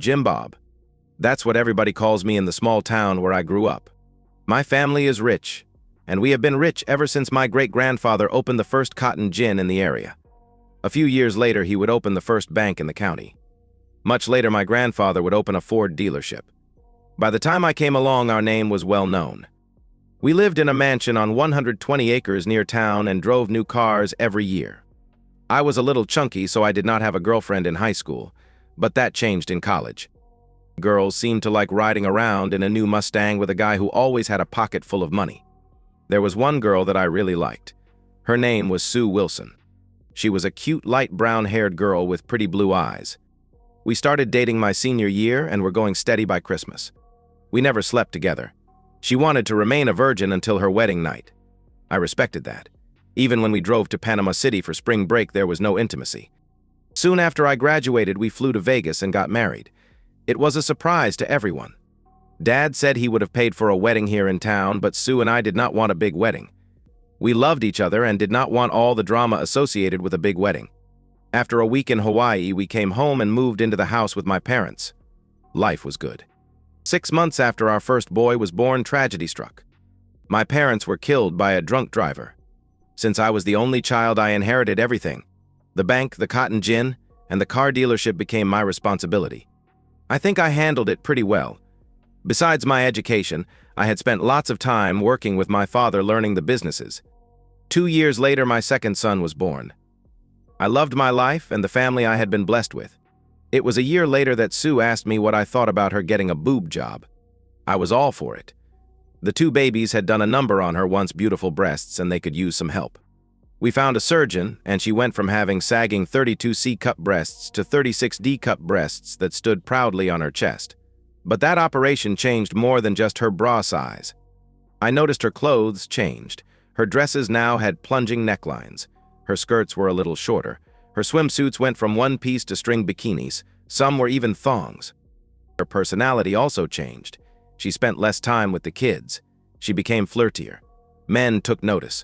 Jim Bob. That's what everybody calls me in the small town where I grew up. My family is rich, and we have been rich ever since my great-grandfather opened the first cotton gin in the area. A few years later, he would open the first bank in the county. Much later, my grandfather would open a Ford dealership. By the time I came along, our name was well known. We lived in a mansion on 120 acres near town and drove new cars every year. I was a little chunky, so I did not have a girlfriend in high school, but that changed in college. Girls seemed to like riding around in a new Mustang with a guy who always had a pocket full of money. There was one girl that I really liked. Her name was Sue Wilson. She was a cute, light brown-haired girl with pretty blue eyes. We started dating my senior year and were going steady by Christmas. We never slept together. She wanted to remain a virgin until her wedding night. I respected that. Even when we drove to Panama City for spring break, there was no intimacy. Soon after I graduated, we flew to Vegas and got married. It was a surprise to everyone. Dad said he would have paid for a wedding here in town, but Sue and I did not want a big wedding. We loved each other and did not want all the drama associated with a big wedding. After a week in Hawaii, we came home and moved into the house with my parents. Life was good. 6 months after our first boy was born, tragedy struck. My parents were killed by a drunk driver. Since I was the only child, I inherited everything. The bank, the cotton gin, and the car dealership became my responsibility. I think I handled it pretty well. Besides my education, I had spent lots of time working with my father learning the businesses. 2 years later, my second son was born. I loved my life and the family I had been blessed with. It was a year later that Sue asked me what I thought about her getting a boob job. I was all for it. The 2 babies had done a number on her once beautiful breasts and they could use some help. We found a surgeon, and she went from having sagging 32 C-cup breasts to 36 D-cup breasts that stood proudly on her chest. But that operation changed more than just her bra size. I noticed her clothes changed. Her dresses now had plunging necklines. Her skirts were a little shorter. Her swimsuits went from one-piece to string bikinis. Some were even thongs. Her personality also changed. She spent less time with the kids. She became flirtier. Men took notice.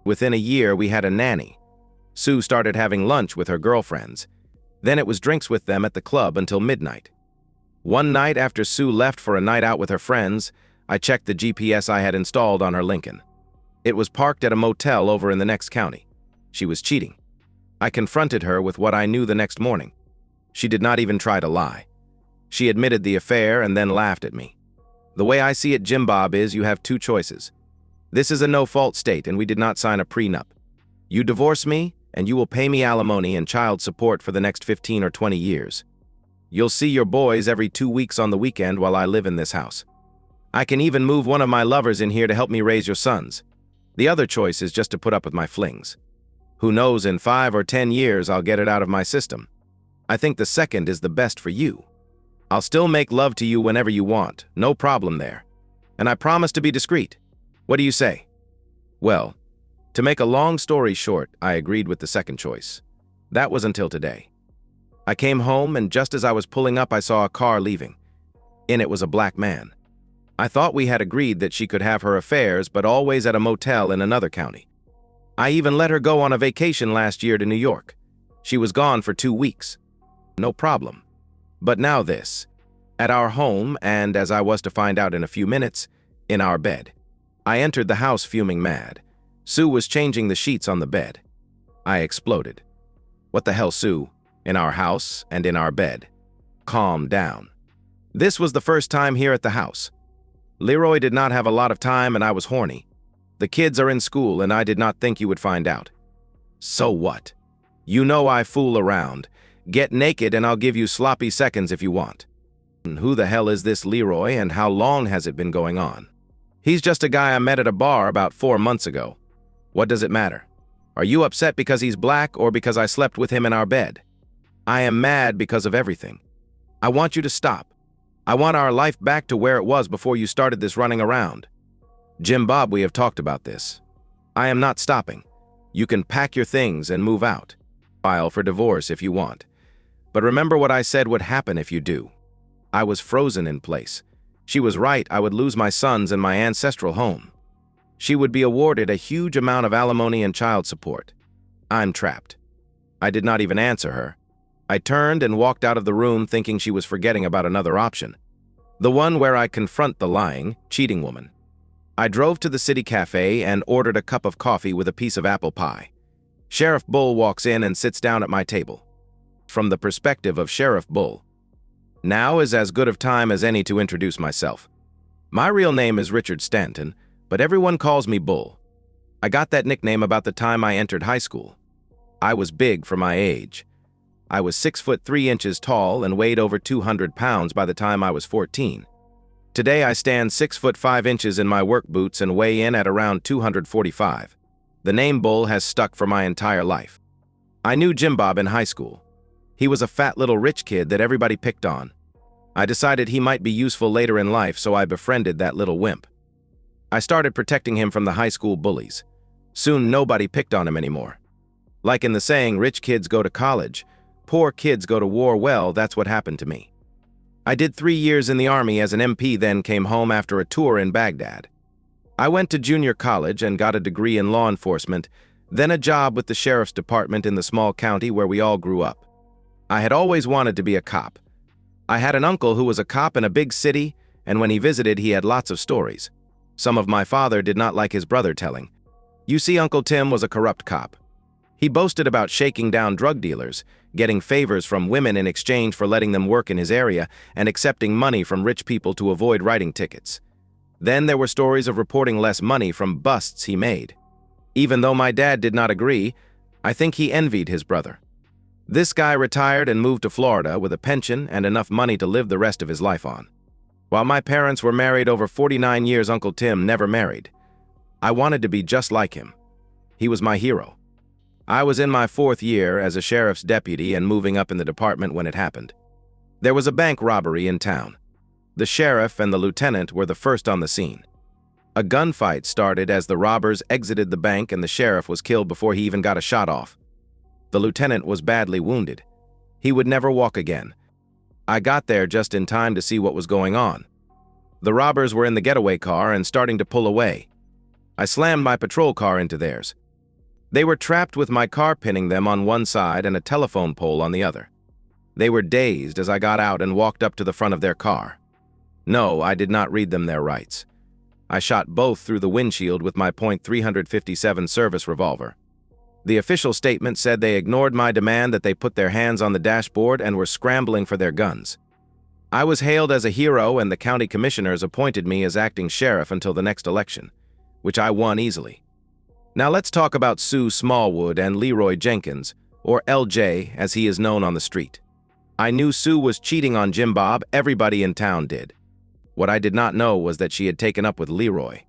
Within a year, we had a nanny. Sue started having lunch with her girlfriends. Then it was drinks with them at the club until midnight. One night after Sue left for a night out with her friends, I checked the GPS I had installed on her Lincoln. It was parked at a motel over in the next county. She was cheating. I confronted her with what I knew the next morning. She did not even try to lie. She admitted the affair and then laughed at me. The way I see it, Jim Bob, is you have 2 choices. This is a no-fault state and we did not sign a prenup. You divorce me and you will pay me alimony and child support for the next 15 or 20 years. You'll see your boys every 2 weeks on the weekend while I live in this house. I can even move one of my lovers in here to help me raise your sons. The other choice is just to put up with my flings. Who knows, in 5 or 10 years I'll get it out of my system. I think the second is the best for you. I'll still make love to you whenever you want, no problem there. And I promise to be discreet. What do you say? Well, to make a long story short, I agreed with the second choice. That was until today. I came home and just as I was pulling up, I saw a car leaving. In it was a black man. I thought we had agreed that she could have her affairs, but always at a motel in another county. I even let her go on a vacation last year to New York. She was gone for 2 weeks. No problem. But now this. At our home, and as I was to find out in a few minutes, in our bed. I entered the house fuming mad. Sue was changing the sheets on the bed. I exploded. What the hell, Sue? In our house and in our bed. Calm down. This was the first time here at the house. Leroy did not have a lot of time and I was horny. The kids are in school and I did not think you would find out. So what? You know I fool around. Get naked and I'll give you sloppy seconds if you want. Who the hell is this Leroy and how long has it been going on? He's just a guy I met at a bar about 4 months ago. What does it matter? Are you upset because he's black or because I slept with him in our bed? I am mad because of everything. I want you to stop. I want our life back to where it was before you started this running around. Jim Bob, we have talked about this. I am not stopping. You can pack your things and move out. File for divorce if you want. But remember what I said would happen if you do. I was frozen in place. She was right, I would lose my sons and my ancestral home. She would be awarded a huge amount of alimony and child support. I'm trapped. I did not even answer her. I turned and walked out of the room thinking she was forgetting about another option. The one where I confront the lying, cheating woman. I drove to the city cafe and ordered a cup of coffee with a piece of apple pie. Sheriff Bull walks in and sits down at my table. From the perspective of Sheriff Bull, now is as good of time as any to introduce myself. My real name is Richard Stanton, but everyone calls me Bull. I got that nickname about the time I entered high school. I was big for my age. I was 6 foot 3 inches tall and weighed over 200 pounds by the time I was 14. Today I stand 6 foot 5 inches in my work boots and weigh in at around 245. The name Bull has stuck for my entire life. I knew Jim Bob in high school. He was a fat little rich kid that everybody picked on. I decided he might be useful later in life, so I befriended that little wimp. I started protecting him from the high school bullies. Soon nobody picked on him anymore. Like in the saying, rich kids go to college, poor kids go to war. Well, that's what happened to me. I did 3 years in the army as an MP, then came home after a tour in Baghdad. I went to junior college and got a degree in law enforcement, then a job with the sheriff's department in the small county where we all grew up. I had always wanted to be a cop. I had an uncle who was a cop in a big city, and when he visited, he had lots of stories. Some of my father did not like his brother telling. You see, Uncle Tim was a corrupt cop. He boasted about shaking down drug dealers, getting favors from women in exchange for letting them work in his area, and accepting money from rich people to avoid writing tickets. Then there were stories of reporting less money from busts he made. Even though my dad did not agree, I think he envied his brother. This guy retired and moved to Florida with a pension and enough money to live the rest of his life on. While my parents were married over 49 years, Uncle Tim never married. I wanted to be just like him. He was my hero. I was in my 4th year as a sheriff's deputy and moving up in the department when it happened. There was a bank robbery in town. The sheriff and the lieutenant were the first on the scene. A gunfight started as the robbers exited the bank and the sheriff was killed before he even got a shot off. The lieutenant was badly wounded. He would never walk again. I got there just in time to see what was going on. The robbers were in the getaway car and starting to pull away. I slammed my patrol car into theirs. They were trapped with my car pinning them on one side and a telephone pole on the other. They were dazed as I got out and walked up to the front of their car. No, I did not read them their rights. I shot both through the windshield with my .357 service revolver. The official statement said they ignored my demand that they put their hands on the dashboard and were scrambling for their guns. I was hailed as a hero and the county commissioners appointed me as acting sheriff until the next election, which I won easily. Now let's talk about Sue Smallwood and Leroy Jenkins, or LJ as he is known on the street. I knew Sue was cheating on Jim Bob, everybody in town did. What I did not know was that she had taken up with Leroy.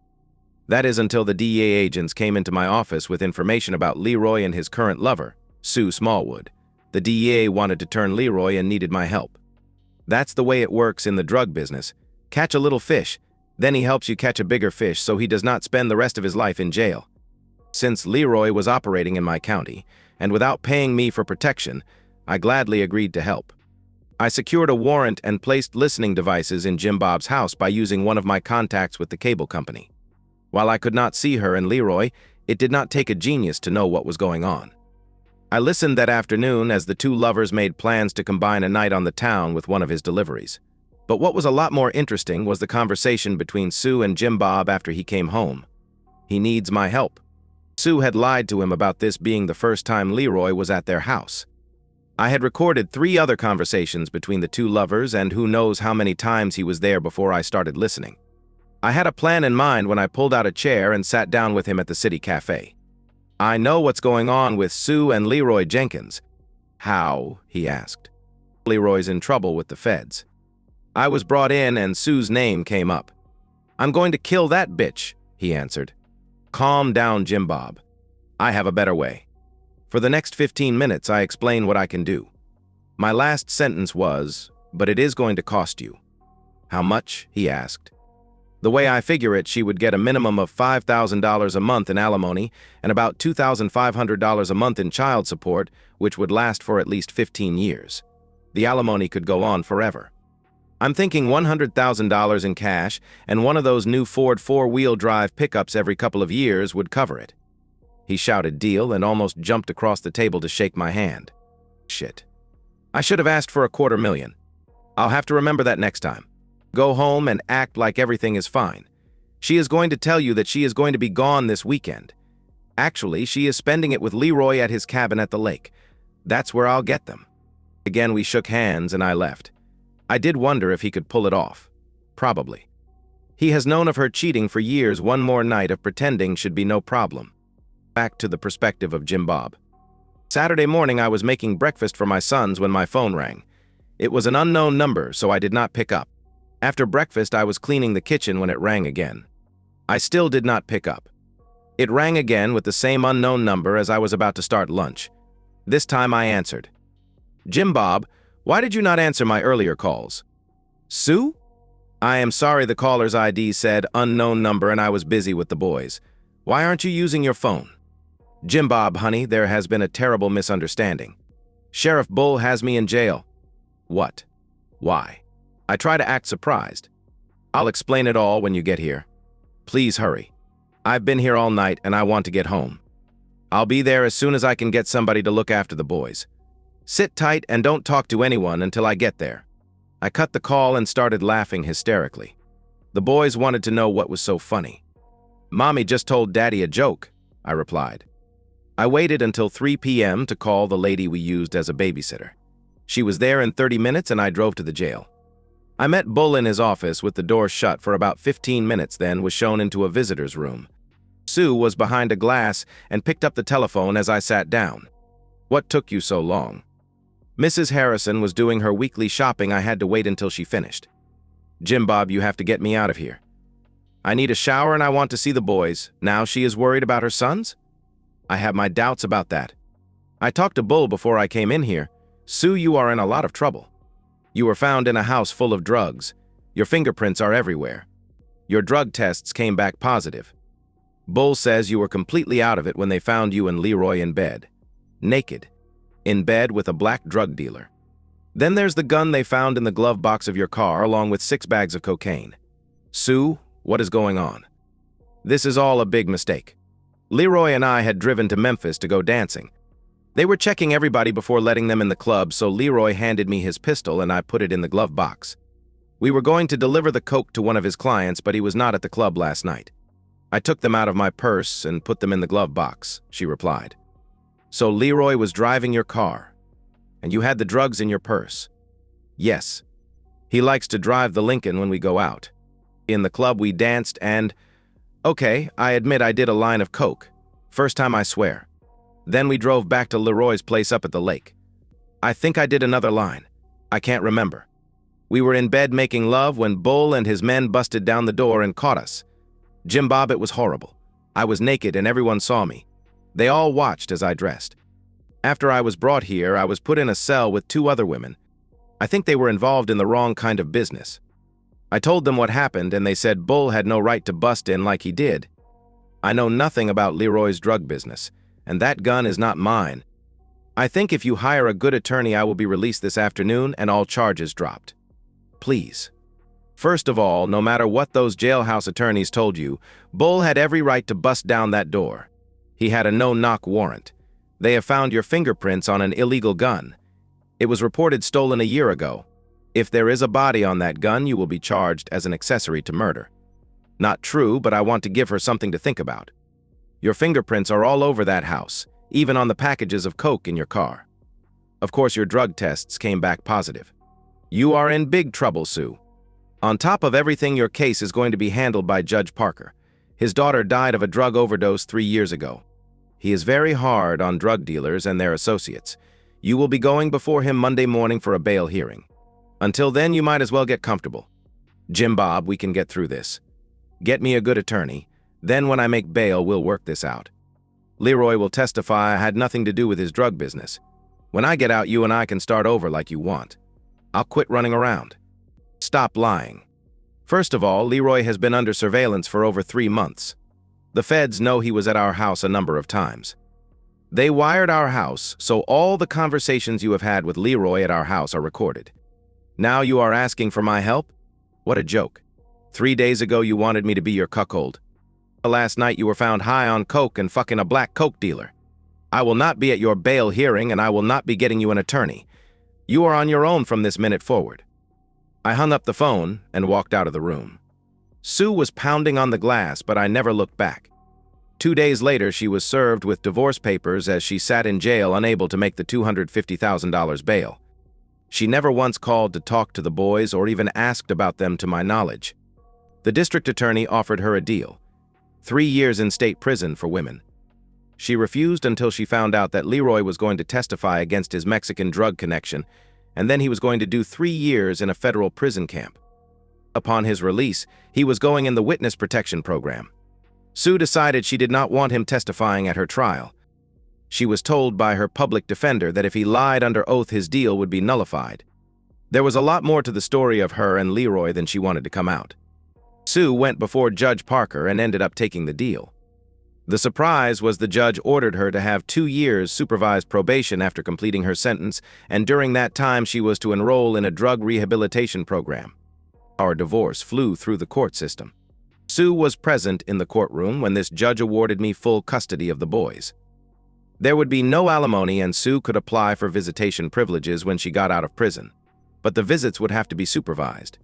That is until the DEA agents came into my office with information about Leroy and his current lover, Sue Smallwood. The DEA wanted to turn Leroy and needed my help. That's the way it works in the drug business. Catch a little fish, then he helps you catch a bigger fish so he does not spend the rest of his life in jail. Since Leroy was operating in my county, and without paying me for protection, I gladly agreed to help. I secured a warrant and placed listening devices in Jim Bob's house by using one of my contacts with the cable company. While I could not see her and Leroy, it did not take a genius to know what was going on. I listened that afternoon as the two lovers made plans to combine a night on the town with one of his deliveries. But what was a lot more interesting was the conversation between Sue and Jim Bob after he came home. He needs my help. Sue had lied to him about this being the first time Leroy was at their house. I had recorded 3 other conversations between the two lovers and who knows how many times he was there before I started listening. I had a plan in mind when I pulled out a chair and sat down with him at the city cafe. I know what's going on with Sue and Leroy Jenkins. How? He asked. Leroy's in trouble with the feds. I was brought in and Sue's name came up. I'm going to kill that bitch, he answered. Calm down, Jim Bob. I have a better way. For the next 15 minutes, I explained what I can do. My last sentence was, but it is going to cost you. How much? He asked. The way I figure it, she would get a minimum of $5,000 a month in alimony and about $2,500 a month in child support, which would last for at least 15 years. The alimony could go on forever. I'm thinking $100,000 in cash and one of those new Ford 4-wheel drive pickups every couple of years would cover it. He shouted deal and almost jumped across the table to shake my hand. Shit. I should have asked for $250,000. I'll have to remember that next time. Go home and act like everything is fine. She is going to tell you that she is going to be gone this weekend. Actually, she is spending it with Leroy at his cabin at the lake. That's where I'll get them." Again, we shook hands and I left. I did wonder if he could pull it off. Probably. He has known of her cheating for years. One more night of pretending should be no problem. Back to the perspective of Jim Bob. Saturday morning, I was making breakfast for my sons when my phone rang. It was an unknown number, so I did not pick up. After breakfast, I was cleaning the kitchen when it rang again. I still did not pick up. It rang again with the same unknown number as I was about to start lunch. This time I answered. "Jim Bob, why did you not answer my earlier calls?" "Sue?" "I am sorry, the caller's ID said unknown number and I was busy with the boys. Why aren't you using your phone?" "Jim Bob, honey, there has been a terrible misunderstanding. Sheriff Bull has me in jail." "What? Why?" I try to act surprised. "I'll explain it all when you get here. Please hurry. I've been here all night and I want to get home. I'll be there as soon as I can get somebody to look after the boys. Sit tight and don't talk to anyone until I get there." I cut the call and started laughing hysterically. The boys wanted to know what was so funny. "Mommy just told Daddy a joke," I replied. I waited until 3 p.m. to call the lady we used as a babysitter. She was there in 30 minutes and I drove to the jail. I met Bull in his office with the door shut for about 15 minutes, then was shown into a visitor's room. Sue was behind a glass and picked up the telephone as I sat down. "What took you so long?" "Mrs. Harrison was doing her weekly shopping. I had to wait until she finished." "Jim Bob, you have to get me out of here. I need a shower and I want to see the boys. Now she is worried about her sons?" "I have my doubts about that. I talked to Bull before I came in here. Sue, you are in a lot of trouble. You were found in a house full of drugs. Your fingerprints are everywhere. Your drug tests came back positive. Bull says you were completely out of it when they found you and Leroy in bed. Naked. In bed with a black drug dealer. Then there's the gun they found in the glove box of your car along with 6 bags of cocaine. Sue, what is going on?" "This is all a big mistake. Leroy and I had driven to Memphis to go dancing. They were checking everybody before letting them in the club, so Leroy handed me his pistol and I put it in the glove box. We were going to deliver the coke to one of his clients, but he was not at the club last night. I took them out of my purse and put them in the glove box," she replied. "So Leroy was driving your car, and you had the drugs in your purse?" "Yes. He likes to drive the Lincoln when we go out. In the club we danced and... Okay, I admit I did a line of coke. First time, I swear. Then we drove back to Leroy's place up at the lake. I think I did another line. I can't remember. We were in bed making love when Bull and his men busted down the door and caught us. Jim Bob, it was horrible. I was naked and everyone saw me. They all watched as I dressed. After I was brought here, I was put in a cell with 2 other women. I think they were involved in the wrong kind of business. I told them what happened and they said Bull had no right to bust in like he did. I know nothing about Leroy's drug business, and that gun is not mine. I think if you hire a good attorney, I will be released this afternoon and all charges dropped. Please. First of all, no matter what those jailhouse attorneys told you, Bull had every right to bust down that door. He had a no-knock warrant. They have found your fingerprints on an illegal gun. It was reported stolen a year ago. If there is a body on that gun, you will be charged as an accessory to murder. Not true, but I want to give her something to think about. Your fingerprints are all over that house, even on the packages of coke in your car. Of course, your drug tests came back positive. You are in big trouble, Sue. On top of everything, your case is going to be handled by Judge Parker. His daughter died of a drug overdose 3 years ago. He is very hard on drug dealers and their associates. You will be going before him Monday morning for a bail hearing. Until then, you might as well get comfortable. Jim Bob, we can get through this. Get me a good attorney. Then when I make bail, we'll work this out. Leroy will testify I had nothing to do with his drug business. When I get out, you and I can start over like you want. I'll quit running around. Stop lying. First of all, Leroy has been under surveillance for over 3 months. The feds know he was at our house a number of times. They wired our house, so all the conversations you have had with Leroy at our house are recorded. Now you are asking for my help? What a joke. 3 days ago you wanted me to be your cuckold. Last night you were found high on coke and fucking a black coke dealer. I will not be at your bail hearing and I will not be getting you an attorney. You are on your own from this minute forward." I hung up the phone and walked out of the room. Sue was pounding on the glass, but I never looked back. 2 days later, she was served with divorce papers as she sat in jail unable to make the $250,000 bail. She never once called to talk to the boys or even asked about them to my knowledge. The district attorney offered her a deal: 3 years in state prison for women. She refused until she found out that Leroy was going to testify against his Mexican drug connection, and then he was going to do 3 years in a federal prison camp. Upon his release, he was going in the witness protection program. Sue decided she did not want him testifying at her trial. She was told by her public defender that if he lied under oath, his deal would be nullified. There was a lot more to the story of her and Leroy than she wanted to come out. Sue went before Judge Parker and ended up taking the deal. The surprise was the judge ordered her to have 2 years supervised probation after completing her sentence, and during that time she was to enroll in a drug rehabilitation program. Our divorce flew through the court system. Sue was present in the courtroom when this judge awarded me full custody of the boys. There would be no alimony, and Sue could apply for visitation privileges when she got out of prison, but the visits would have to be supervised.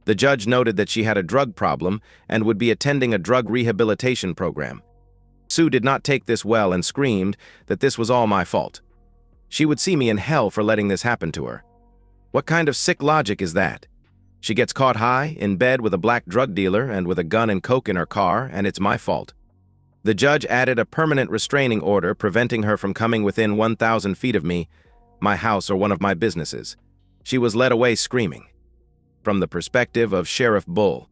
The judge noted that she had a drug problem and would be attending a drug rehabilitation program. Sue did not take this well and screamed that this was all my fault. She would see me in hell for letting this happen to her. What kind of sick logic is that? She gets caught high, in bed with a black drug dealer and with a gun and coke in her car, and it's my fault. The judge added a permanent restraining order preventing her from coming within 1,000 feet of me, my house, or one of my businesses. She was led away screaming. From the perspective of Sheriff Bull,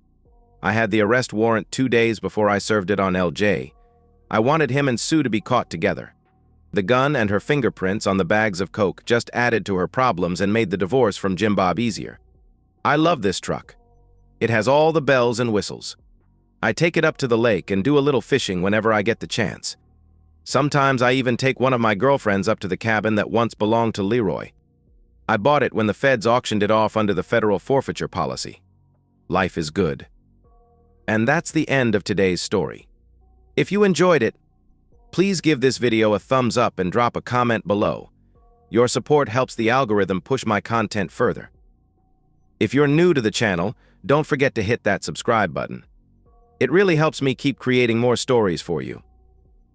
I had the arrest warrant 2 days before I served it on LJ. I wanted him and Sue to be caught together. The gun and her fingerprints on the bags of coke just added to her problems and made the divorce from Jim Bob easier. I love this truck. It has all the bells and whistles. I take it up to the lake and do a little fishing whenever I get the chance. Sometimes I even take one of my girlfriends up to the cabin that once belonged to Leroy. I bought it when the feds auctioned it off under the federal forfeiture policy. Life is good. And that's the end of today's story. If you enjoyed it, please give this video a thumbs up and drop a comment below. Your support helps the algorithm push my content further. If you're new to the channel, don't forget to hit that subscribe button. It really helps me keep creating more stories for you.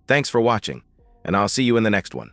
Thanks for watching, and I'll see you in the next one.